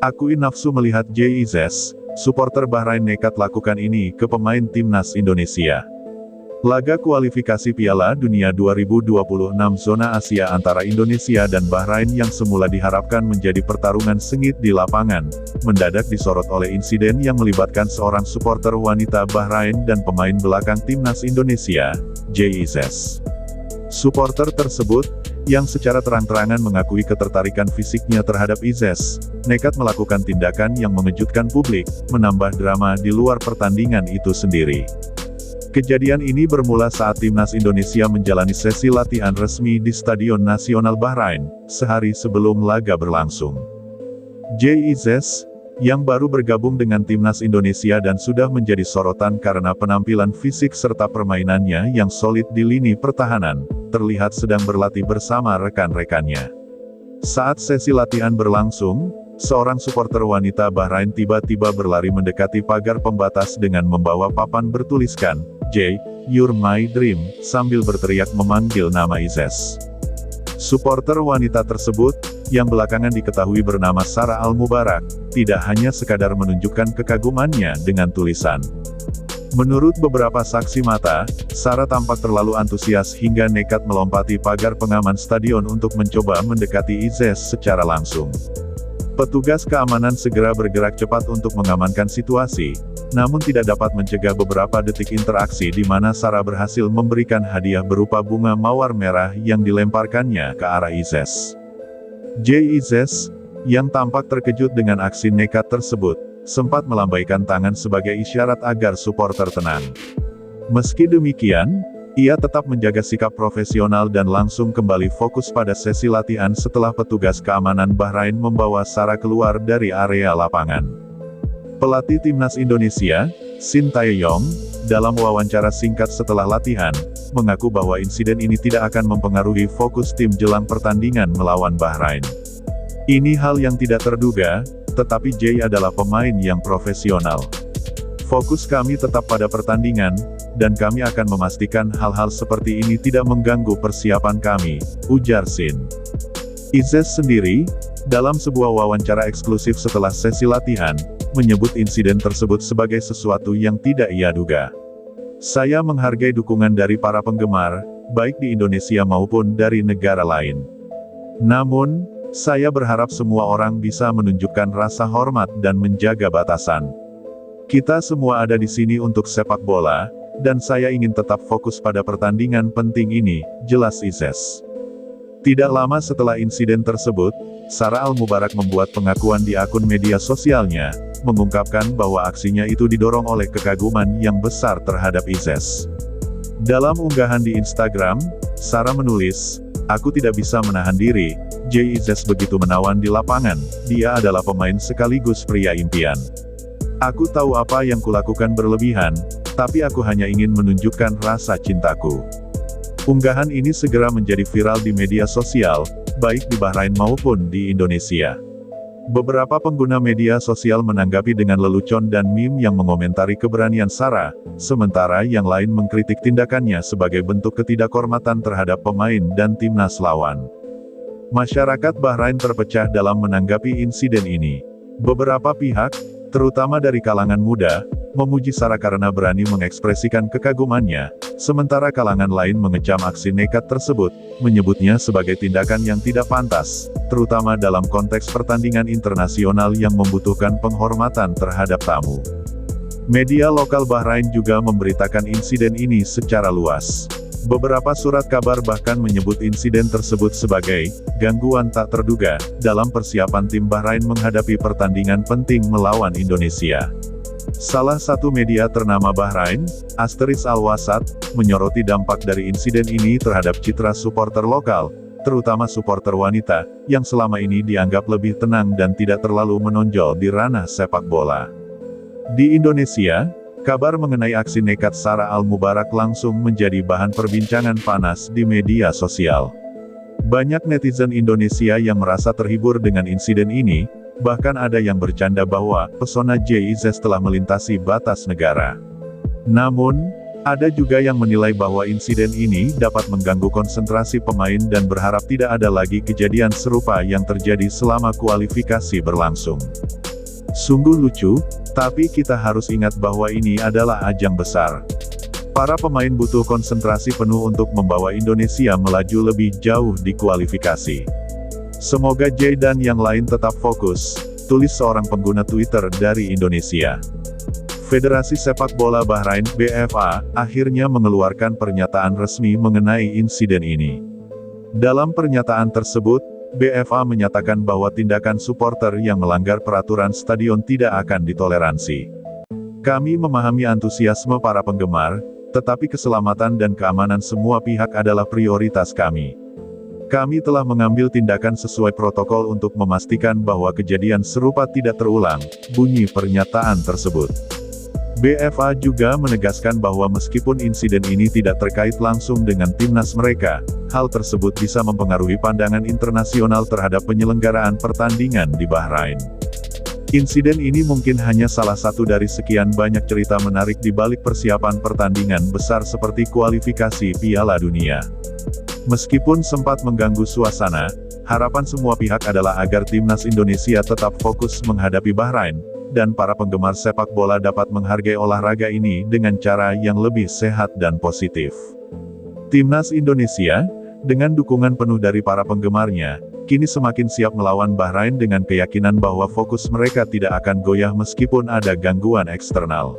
Akui nafsu melihat JIZS, supporter Bahrain nekat lakukan ini ke pemain timnas Indonesia. Laga kualifikasi Piala Dunia 2026 zona Asia antara Indonesia dan Bahrain yang semula diharapkan menjadi pertarungan sengit di lapangan, mendadak disorot oleh insiden yang melibatkan seorang supporter wanita Bahrain dan pemain belakang timnas Indonesia, JIZS. Supporter tersebut, yang secara terang-terangan mengakui ketertarikan fisiknya terhadap Izes, nekat melakukan tindakan yang mengejutkan publik, menambah drama di luar pertandingan itu sendiri. Kejadian ini bermula saat timnas Indonesia menjalani sesi latihan resmi di Stadion Nasional Bahrain, sehari sebelum laga berlangsung. JIZS, yang baru bergabung dengan timnas Indonesia dan sudah menjadi sorotan karena penampilan fisik serta permainannya yang solid di lini pertahanan, terlihat sedang berlatih bersama rekan-rekannya. Saat sesi latihan berlangsung, seorang supporter wanita Bahrain tiba-tiba berlari mendekati pagar pembatas dengan membawa papan bertuliskan, "J, You're My Dream," sambil berteriak memanggil nama Izes. Supporter wanita tersebut, yang belakangan diketahui bernama Sarah Al-Mubarak, tidak hanya sekadar menunjukkan kekagumannya dengan tulisan. Menurut beberapa saksi mata, Sarah tampak terlalu antusias hingga nekat melompati pagar pengaman stadion untuk mencoba mendekati Izes secara langsung. Petugas keamanan segera bergerak cepat untuk mengamankan situasi, namun tidak dapat mencegah beberapa detik interaksi di mana Sarah berhasil memberikan hadiah berupa bunga mawar merah yang dilemparkannya ke arah Izes. JIZS, yang tampak terkejut dengan aksi nekat tersebut, sempat melambaikan tangan sebagai isyarat agar supporter tenang. Meski demikian, ia tetap menjaga sikap profesional dan langsung kembali fokus pada sesi latihan setelah petugas keamanan Bahrain membawa Sarah keluar dari area lapangan. Pelatih timnas Indonesia, Shin Tae-yong, dalam wawancara singkat setelah latihan, mengaku bahwa insiden ini tidak akan mempengaruhi fokus tim jelang pertandingan melawan Bahrain. Ini hal yang tidak terduga, tetapi J adalah pemain yang profesional. Fokus kami tetap pada pertandingan, dan kami akan memastikan hal-hal seperti ini tidak mengganggu persiapan kami, ujar Shin. Izes sendiri, dalam sebuah wawancara eksklusif setelah sesi latihan, menyebut insiden tersebut sebagai sesuatu yang tidak ia duga. "Saya menghargai dukungan dari para penggemar, baik di Indonesia maupun dari negara lain. Namun, saya berharap semua orang bisa menunjukkan rasa hormat dan menjaga batasan. Kita semua ada di sini untuk sepak bola, dan saya ingin tetap fokus pada pertandingan penting ini," jelas Izes. Tidak lama setelah insiden tersebut, Sarah Al-Mubarak membuat pengakuan di akun media sosialnya, mengungkapkan bahwa aksinya itu didorong oleh kekaguman yang besar terhadap Izes. Dalam unggahan di Instagram, Sarah menulis, "Aku tidak bisa menahan diri, JIZS begitu menawan di lapangan, dia adalah pemain sekaligus pria impian. Aku tahu apa yang kulakukan berlebihan, tapi aku hanya ingin menunjukkan rasa cintaku." Unggahan ini segera menjadi viral di media sosial, baik di Bahrain maupun di Indonesia. Beberapa pengguna media sosial menanggapi dengan lelucon dan meme yang mengomentari keberanian Sarah, sementara yang lain mengkritik tindakannya sebagai bentuk ketidakhormatan terhadap pemain dan timnas lawan. Masyarakat Bahrain terpecah dalam menanggapi insiden ini. Beberapa pihak, terutama dari kalangan muda, memuji Sarah karena berani mengekspresikan kekagumannya, sementara kalangan lain mengecam aksi nekat tersebut, menyebutnya sebagai tindakan yang tidak pantas, terutama dalam konteks pertandingan internasional yang membutuhkan penghormatan terhadap tamu. Media lokal Bahrain juga memberitakan insiden ini secara luas. Beberapa surat kabar bahkan menyebut insiden tersebut sebagai gangguan tak terduga dalam persiapan tim Bahrain menghadapi pertandingan penting melawan Indonesia. Salah satu media ternama Bahrain, Asteris Al-Wasat, menyoroti dampak dari insiden ini terhadap citra supporter lokal, terutama supporter wanita, yang selama ini dianggap lebih tenang dan tidak terlalu menonjol di ranah sepak bola. Di Indonesia, kabar mengenai aksi nekat Sarah Al-Mubarak langsung menjadi bahan perbincangan panas di media sosial. Banyak netizen Indonesia yang merasa terhibur dengan insiden ini, bahkan ada yang bercanda bahwa pesona JIZS telah melintasi batas negara. Namun, Ada juga yang menilai bahwa insiden ini dapat mengganggu konsentrasi pemain dan berharap tidak ada lagi kejadian serupa yang terjadi selama kualifikasi berlangsung. Sungguh lucu, tapi kita harus ingat bahwa ini adalah ajang besar. Para pemain butuh konsentrasi penuh untuk membawa Indonesia melaju lebih jauh di kualifikasi. Semoga Jay dan yang lain tetap fokus, tulis seorang pengguna Twitter dari Indonesia. Federasi Sepak Bola Bahrain, BFA, akhirnya mengeluarkan pernyataan resmi mengenai insiden ini. Dalam pernyataan tersebut, BFA menyatakan bahwa tindakan supporter yang melanggar peraturan stadion tidak akan ditoleransi. Kami memahami antusiasme para penggemar, tetapi keselamatan dan keamanan semua pihak adalah prioritas kami. Kami telah mengambil tindakan sesuai protokol untuk memastikan bahwa kejadian serupa tidak terulang, bunyi pernyataan tersebut. BFA juga menegaskan bahwa meskipun insiden ini tidak terkait langsung dengan timnas mereka, hal tersebut bisa mempengaruhi pandangan internasional terhadap penyelenggaraan pertandingan di Bahrain. Insiden ini mungkin hanya salah satu dari sekian banyak cerita menarik di balik persiapan pertandingan besar seperti kualifikasi Piala Dunia. Meskipun sempat mengganggu suasana, harapan semua pihak adalah agar timnas Indonesia tetap fokus menghadapi Bahrain, dan para penggemar sepak bola dapat menghargai olahraga ini dengan cara yang lebih sehat dan positif. Timnas Indonesia, dengan dukungan penuh dari para penggemarnya, kini semakin siap melawan Bahrain dengan keyakinan bahwa fokus mereka tidak akan goyah meskipun ada gangguan eksternal.